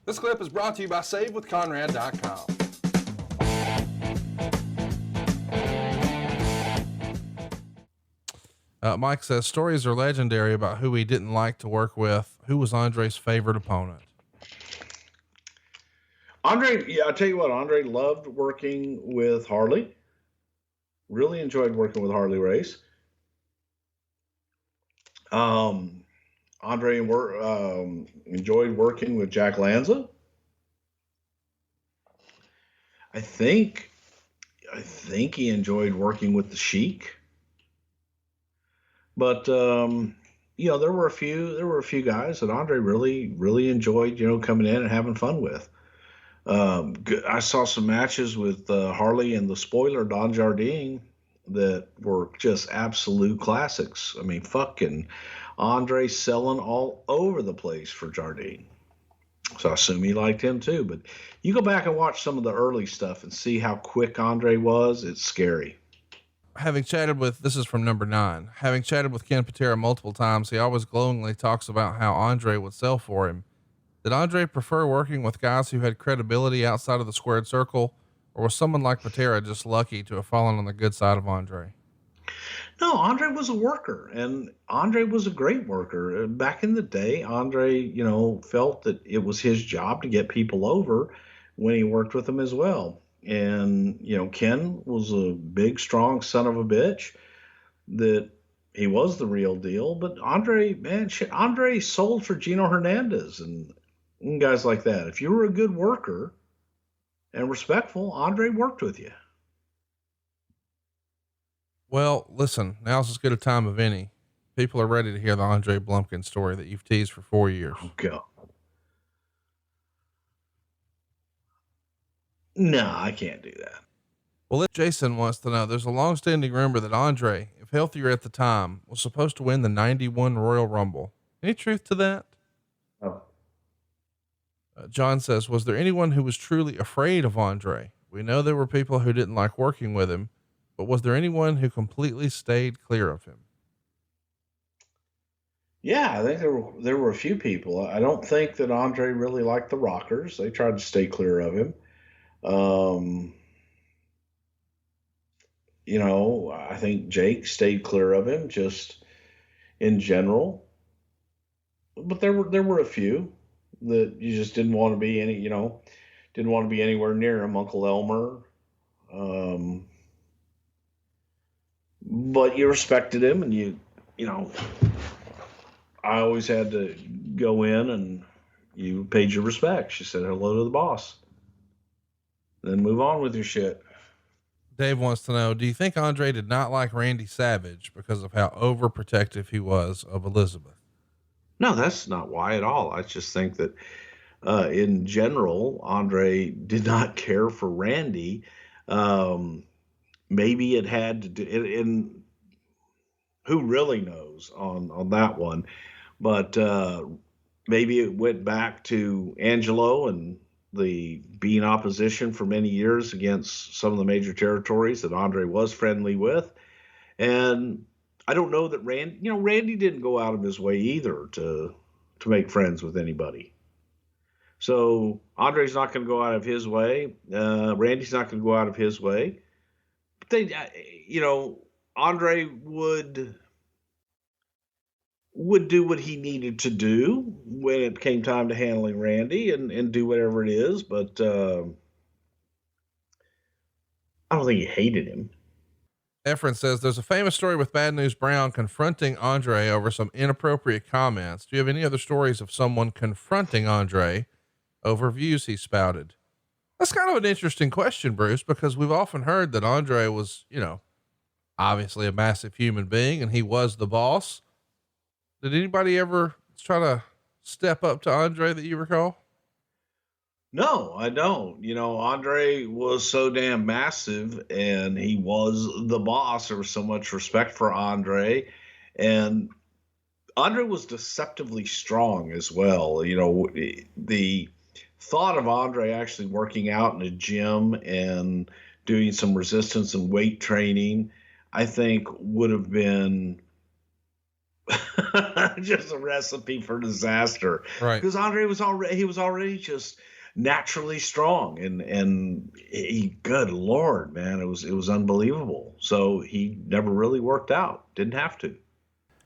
This clip is brought to you by SaveWithConrad.com. Mike says stories are legendary about who he didn't like to work with. Who was Andre's favorite opponent? Andre, yeah, I'll tell you what, Andre loved working with Harley. Really enjoyed working with Harley Race. Andre enjoyed working with Jack Lanza. I think he enjoyed working with the Sheik. But there were a few guys that Andre really enjoyed, coming in and having fun with. I saw some matches with Harley and the spoiler Don Jardine that were just absolute classics. I mean, fucking Andre selling all over the place for Jardine. So I assume he liked him too. But you go back and watch some of the early stuff and see how quick Andre was. It's scary. This is from number 9, having chatted with Ken Patera multiple times, he always glowingly talks about how Andre would sell for him. Did Andre prefer working with guys who had credibility outside of the squared circle, or was someone like Patera just lucky to have fallen on the good side of Andre? No, Andre was a worker, and Andre was a great worker. Back in the day, Andre, felt that it was his job to get people over when he worked with them as well. And, Ken was a big, strong son of a bitch that he was the real deal. But Andre sold for Gino Hernandez and guys like that. If you were a good worker and respectful, Andre worked with you. Well, listen, now's as good a time of any. People are ready to hear the Andre Blumpkin story that you've teased for 4 years. Okay. No, I can't do that. Well, Jason wants to know, there's a long-standing rumor that Andre, if healthier at the time, was supposed to win the 91 Royal Rumble. Any truth to that? Oh. John says, was there anyone who was truly afraid of Andre? We know there were people who didn't like working with him, but was there anyone who completely stayed clear of him? Yeah, I think there were a few people. I don't think that Andre really liked the Rockers. They tried to stay clear of him. I think Jake stayed clear of him just in general, but there were a few that you just didn't want to be didn't want to be anywhere near him. Uncle Elmer. But you respected him, and I always had to go in and you paid your respects. You said hello to the boss, then move on with your shit. Dave wants to know, do you think Andre did not like Randy Savage because of how overprotective he was of Elizabeth? No, that's not why at all. I just think that, in general, Andre did not care for Randy. Maybe it had to do, and who really knows on that one, but, maybe it went back to Angelo and the being opposition for many years against some of the major territories that Andre was friendly with. And I don't know that Randy didn't go out of his way either to make friends with anybody. So Andre's not going to go out of his way. Randy's not going to go out of his way. But Andre would do what he needed to do when it came time to handling Randy and do whatever it is. But I don't think he hated him. Efren says there's a famous story with Bad News Brown confronting Andre over some inappropriate comments. Do you have any other stories of someone confronting Andre over views he spouted? That's kind of an interesting question, Bruce, because we've often heard that Andre was, obviously a massive human being and he was the boss. Did anybody ever try to step up to Andre that you recall? No, I don't. Andre was so damn massive and he was the boss. There was so much respect for Andre, and Andre was deceptively strong as well. The thought of Andre actually working out in a gym and doing some resistance and weight training, I think would have been just a recipe for disaster. Right. Because Andre was already just naturally strong, and good Lord, man, it was unbelievable. So he never really worked out. Didn't have to.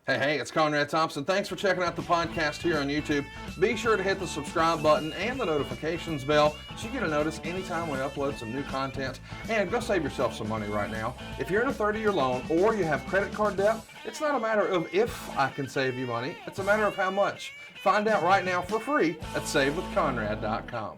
Hey, it's Conrad Thompson. Thanks for checking out the podcast here on YouTube. Be sure to hit the subscribe button and the notifications bell so you get a notice anytime we upload some new content. And go save yourself some money right now. If you're in a 30-year loan or you have credit card debt, it's not a matter of if I can save you money. It's a matter of how much. Find out right now for free at SaveWithConrad.com.